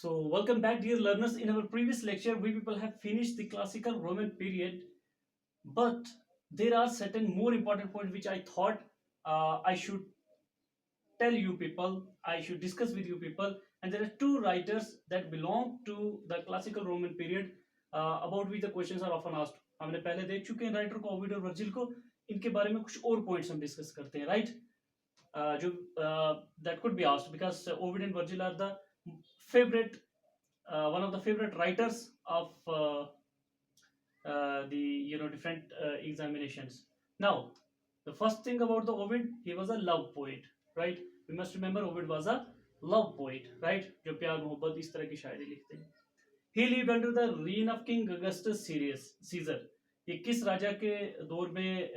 So, welcome back, dear learners. In our previous lecture, we people have finished the classical Roman period, but there are certain more important points which I thought I should tell you people, I should discuss with you people. And there are two writers that belong to the classical Roman period about which the questions are often asked. हमने पहले देख चुके हैं writer को, Ovid और Virgil को. इनके बारे में कुछ और पॉइंट्स हम डिस्कस करते हैं, राइट? जो that could be asked because Ovid and Virgil are the favorite one of the favorite writers of the different examinations. Now, the first thing about the Ovid, he was a love poet, right? We must remember Ovid was a love poet, right? जो प्यार मोहब्बत इस तरह की शायरी लिखते हैं. He lived under the reign of King Augustus Caesar. ये किस राजा के दौर में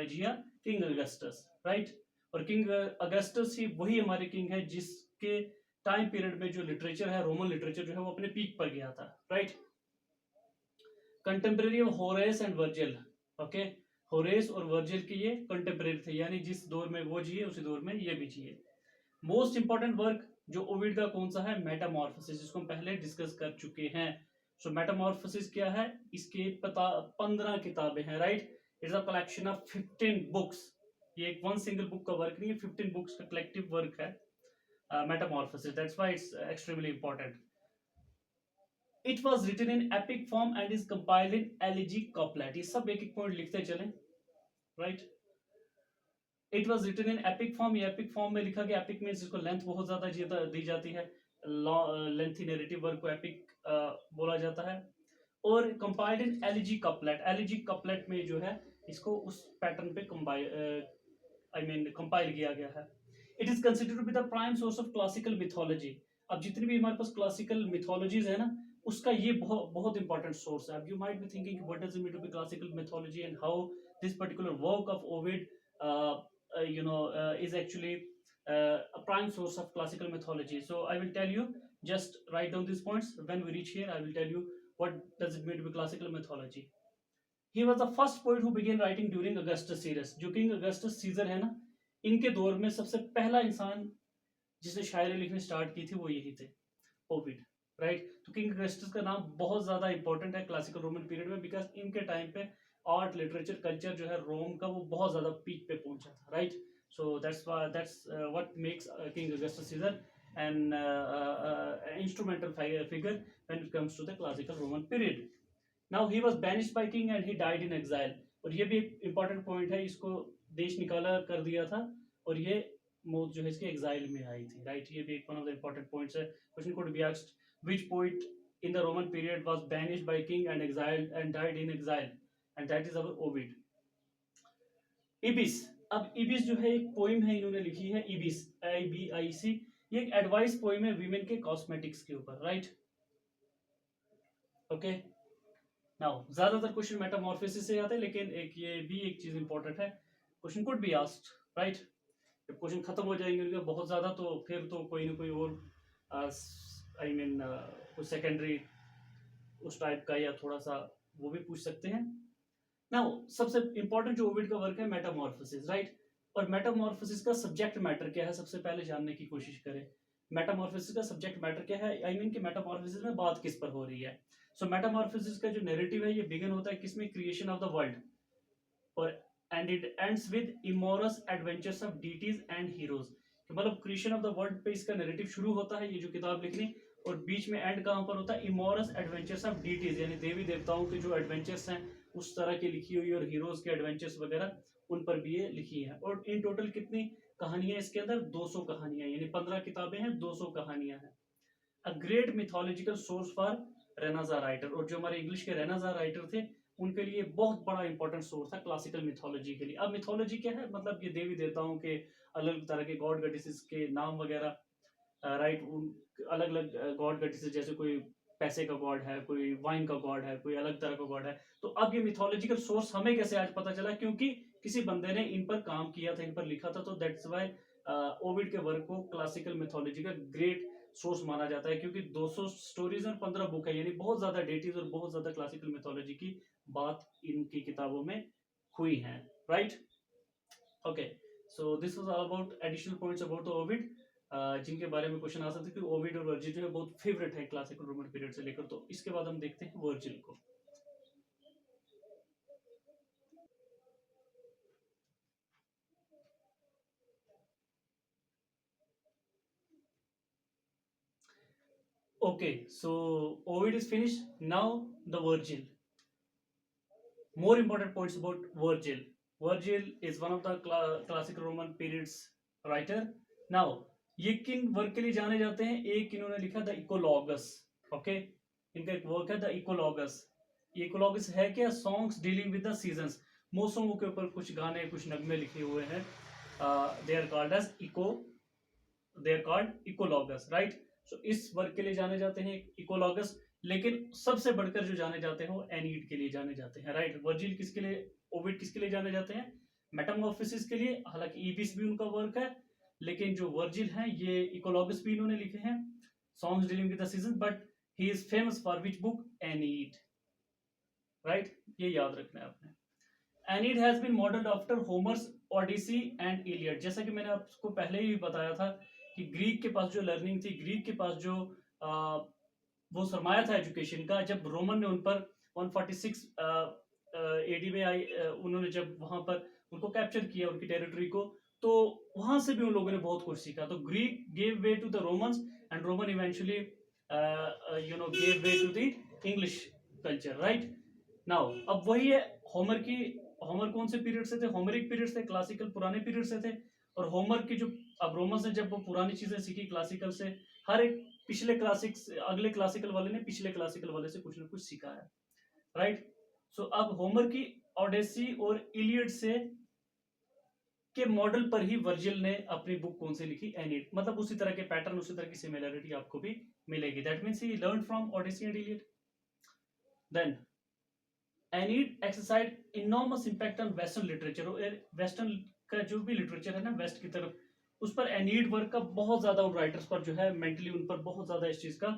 जिया? King Augustus, right? और किंग अगस्टस ही वही हमारे किंग है जिसके टाइम पीरियड में जो लिटरेचर है, रोमन लिटरेचर जो है वो अपने पीक पर गया था, right? Contemporary of Horace and Virgil, okay? Horace और वर्जिल के ये कंटेम्परेरी थे, यानी जिस दौर में वो जिए उसी दौर में ये भी जिए. मोस्ट इंपॉर्टेंट वर्क जो ओविड का कौन सा है? मेटामॉर्फोसिस, जिसको हम पहले डिस्कस कर चुके हैं. सो मेटामॉर्फोसिस क्या है? इसके 15 किताबें हैं, right? It's a collection of 15 books. ये एक वन सिंगल बुक का वर्क नहीं है, 15 बुक्स का कलेक्टिव वर्क है Metamorphoses. That's why it's extremely important. It was written in epic form and is compiled in elegiac couplet. ये सब एक एक पॉइंट लिखते चलें, right? It was written in epic form. ये एपिक फॉर्म में लिखा गया. एपिक मीन्स इसको लेंथ बहुत ज्यादा दी जाती है. लेंथी नैरेटिव वर्क को एपिक बोला जाता है. और compiled in elegy couplet. Elegy couplet में जो है इसको उस पैटर्न पे कंपाइल किया गया है. It is considered to be the prime source of classical mythology. अब जितनी भी हमारे पास क्लासिकल मिथोलॉजीज है ना, उसका ये बहुत बहुत इंपॉर्टेंट सोर्स है. अब you might be thinking what does it mean to be classical mythology and how this particular work of Ovid is actually a prime source of classical mythology. So I will tell you, just write down these points. When we reach here, I will tell you what does it mean to be classical mythology. He was the first poet who began writing during Augustus Caesar. जो king Augustus scissor है ना, इनके दौर में सबसे पहला इंसान जिसने शायरी लिखनी स्टार्ट की थी वो यही थे, ओविड, राइट? तो किंग अगस्टस का नाम बहुत ज्यादा इंपॉर्टेंट है क्लासिकल रोमन पीरियड में, बिकॉज इनके टाइम पे आर्ट लिटरेचर कल्चर जो है रोम का वो बहुत ज्यादा पीक पे पहुंचा था, right? So that's what makes king Augustus Caesar an instrumental figure when it comes to the classical Roman period. Now he was banished by king and he died in exile. और ये भी एक important point है, इसको देश निकाला कर दिया था और ये मौत जो है इसके exile में आई थी, right? ये भी एक one of the important points है. Question could be asked, which poet in the Roman period was banished by king and exiled and died in exile? And that is our Ovid. Ibis. अब ibis जो है एक poem है, इन्होंने लिखी है ibis, IBIC. ये एक एडवाइस पोइम है वीमेन के कॉस्मेटिक्स के ऊपर, राइट? ओके. नाउ ज्यादातर क्वेश्चन मेटामॉर्फोसिस से आते हैं, लेकिन ये भी एक चीज इंपॉर्टेंट है. Question could be asked, right? जब क्वेश्चन खत्म हो जाएंगे उनके बहुत ज्यादा, तो फिर तो कोई ना कोई और कुछ सेकेंडरी उस टाइप का या थोड़ा सा वो भी पूछ सकते हैं. नाउ सबसे इंपॉर्टेंट जो ओविड का वर्क है मेटामॉर्फोसिस, राइट? और मेटामॉर्फोसिस का सब्जेक्ट मैटर क्या है, सबसे पहले जानने की कोशिश करें. मेटामॉर्फोसिस का सब्जेक्ट मैटर क्या है, आई मीन कि मेटामॉर्फोसिस में बात किस पर हो रही है. सो मेटामॉर्फोसिस का जो नैरेटिव है ये बिगिन होता है किसमें? Creation of the world. और and it ends with amorous adventures of deities and heroes. मतलब क्रिएशन ऑफ द वर्ल्ड पे इसका नैरेटिव शुरू होता है, ये जो किताब लिखनी, और बीच में एंड कहां पर होता है? इमोरस एडवेंचर्स ऑफ डीटीज, यानी देवी देवताओं के जो एडवेंचर्स हैं उस तरह की लिखी हुई, और हीरोज के एडवेंचर्स वगैरह उन पर भी ये लिखी है. और इन टोटल कितनी कहानियां इसके अंदर? 200 कहानियां, यानी 15 किताबें हैं, 200 कहानियां हैं. A great mythological source for Renaissance writer. और जो हमारे इंग्लिश के रेनाजा राइटर थे उनके लिए बहुत बड़ा इंपॉर्टेंट सोर्स था क्लासिकल मिथोलॉजी के लिए. अब मिथोलॉजी क्या है? मतलब ये देवी देवताओं के अलग तरह के गॉड गॉडेसेस के नाम वगैरह, राइट? अलग अलग गॉड गॉडेसेस, जैसे कोई पैसे का गॉड है, कोई वाइन का गॉड है, कोई अलग तरह का गॉड है. तो अब ये मिथोलॉजिकल सोर्स हमें कैसे आज पता चला? क्योंकि किसी बंदे ने इन पर काम किया था, इन पर लिखा था. तो दैट्स व्हाई ओविड के वर्क को क्लासिकल मिथोलॉजी का ग्रेट सोर्स माना जाता है, क्योंकि 200 स्टोरीज और 15 बुक है, यानी बहुत ज्यादा डेटीज और बहुत ज्यादा क्लासिकल मिथोलॉजी की बात इनकी किताबों में हुई है, right? Okay, so this was all about additional points about the Ovid. जिनके बारे में क्वेश्चन आ सकते हैं कि ओविड और वर्जिल जो है बहुत फेवरेट है क्लासिकल रोमन पीरियड से लेकर। तो इसके बाद हम देखते हैं वर्जिल को। Okay, so Ovid is finished. Now the Virgil. More important points about Virgil. Virgil is one of the classical Roman periods writer. Now ये किन वर्क के लिए जाने जाते हैं? एक इन्होंने लिखा द इकोलॉगस। ओके, इनका एक वर्क है द इकोलॉगस। इकोलॉगस है क्या? Songs dealing with the seasons, मौसमों के ऊपर कुछ गाने कुछ नगमे लिखे हुए हैं। They are called as eclogues, right. So इस वर्क के लिए जाने जाते हैं इकोलॉगस। लेकिन सबसे बढ़कर जो जाने जाते हैं वो एनीड के लिए जाने जाते हैं, राइट। वर्जिल किसके लिए, ओविड किसके लिए जाने जाते हैं? मेटामॉर्फोसिस के लिए। हालांकि ईबिस भी उनका वर्क है, लेकिन जो वर्जिल है ये इकोलॉगस भी इन्होंने लिखे हैं, songs dealing with the season. But he is famous for which book? Aeneid, right. ये याद रखना है आपने। Aeneid has been modelled after Homer's Odyssey and Iliad. जैसा कि मैंने आपको पहले ही बताया था कि ग्रीक के पास जो लर्निंग थी, ग्रीक के पास जो वो सरमाया था एजुकेशन का, जब रोमन ने उन पर 146 एडी में आई, उन्होंने जब वहां पर उनको कैप्चर किया, उनकी टेरिटरी को, तो वहां से भी उन लोगों ने बहुत कुछ सीखा। तो Greek gave way to the Romans and Roman eventually gave way to the English culture, right. Now अब वही है होमर की। होमर कौन से पीरियड से थे? होमरिक पीरियड से, क्लासिकल पुराने पीरियड से थे। और होमर की जो, अब रोमन्स ने जब वो पुरानी चीजें सीखी क्लासिकल से, हर एक पिछले क्लासिक, अगले क्लासिकल वाले ने पिछले क्लासिकल वाले से कुछ ना कुछ सीखा है, राइट। सो अब होमर की ओडेसी और इलियड से के मॉडल पर ही वर्जिल ने अपनी बुक कौन सी लिखी? एनीड। मतलब उसी तरह के पैटर्न, उसी तरह की सिमिलरिटी आपको भी मिलेगी। That means he learn from Odyssey and Iliad. Then Aeneid exercise enormous impact on western literature. Western का जो भी लिटरेचर है ना, वेस्ट की तरफ, उस पर एनीड वर्क का बहुत ज्यादा, उन राइटर्स पर जो है मेंटली उन पर बहुत ज्यादा इस चीज का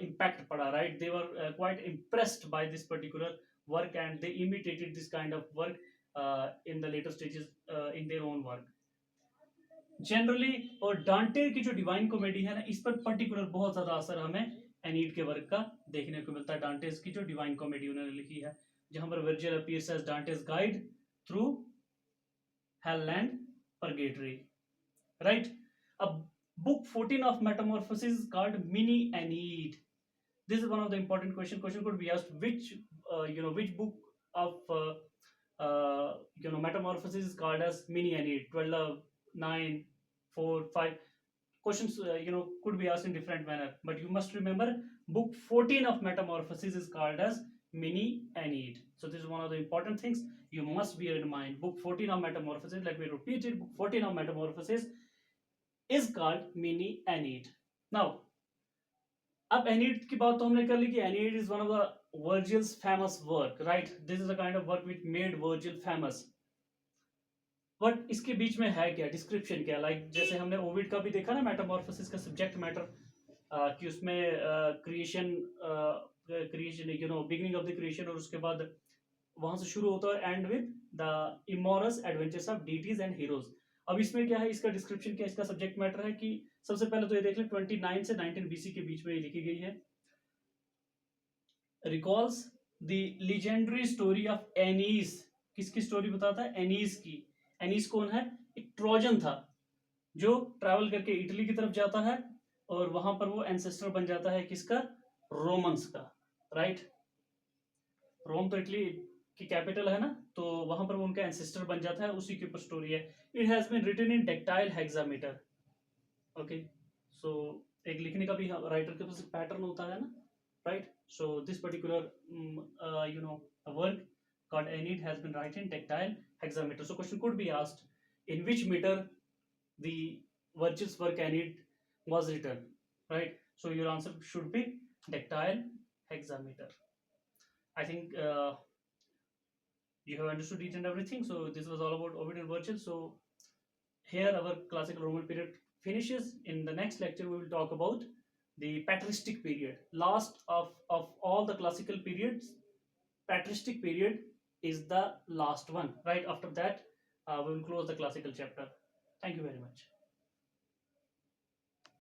इम्पैक्ट पड़ा, right. They were quite impressed by this particular work and they imitated this kind of work in the later stages in their own work generally. और डांटे की जो डिवाइन कॉमेडी है ना, इस पर पर्टिकुलर बहुत ज्यादा असर हमें एनीड के वर्क का देखने को मिलता है। डांटेस की जो डिवाइन कॉमेडी उन्होंने लिखी है, जहां पर Virgil appears as Dante's guide through hell and purgatory, right. अब book 14 of metamorphosis is called mini Aeneid. This is one of the important question could be asked, which which book of metamorphosis is called as mini Aeneid? 12, 9, 4, 5 questions could be asked in different manner, but you must remember book 14 of metamorphosis is called as mini Aeneid. So this is one of the important things you must bear in mind. Book 14 of metamorphosis, let me repeat it, book 14 of metamorphosis is called mini Aeneid. Now अब Aeneid की बात तो हमने कर ली कि Aeneid is one of the Virgil's famous work, right? This is the kind of work which made Virgil famous. But इसके बीच में है क्या, डिस्क्रिप्शन क्या? लाइक जैसे हमने ओविड का भी देखा ना, मेटामॉर्फोसिस का सब्जेक्ट मैटर, कि उसमें creation beginning of the creation, और उसके बाद वहां से शुरू होता है and with the amorous adventures of deities and heroes. अब इसमें क्या है, इसका डिस्क्रिप्शन क्या, इसका सब्जेक्ट मैटर है कि सबसे पहले तो ये देख लें 29 से 19 बीसी के बीच में ये लिखी गई है। Recalls the legendary story of Annie's. किसकी स्टोरी बताता है? एनीस की। एनीस कौन है? एक ट्रोजन था जो ट्रैवल करके इटली की तरफ जाता है और वहां पर वो एंसेस्टर बन जाता है किसका? रोमन्स का, राइट। रोम तो इटली की कैपिटल है ना, तो वहां पर वो उनका एंसेस्टर बन जाता है, उसी के ऊपर स्टोरी है। It has been written in dactylic hexameter. Okay, so एक लिखने का भी राइटर के पास पैटर्न होता है ना, right. So this particular work called Aeneid has been written in tactile hexameter. So question could be asked, in which meter the Virgil's work Aeneid was written, right? So your answer should be tactile hexameter. I think you have understood each and everything. So this was all about Ovid and Virgil. So here our classical Roman period finishes. In the next lecture we will talk about the patristic period. Last of all the classical periods, patristic period is the last one, right? After that we will close the classical chapter. Thank you very much.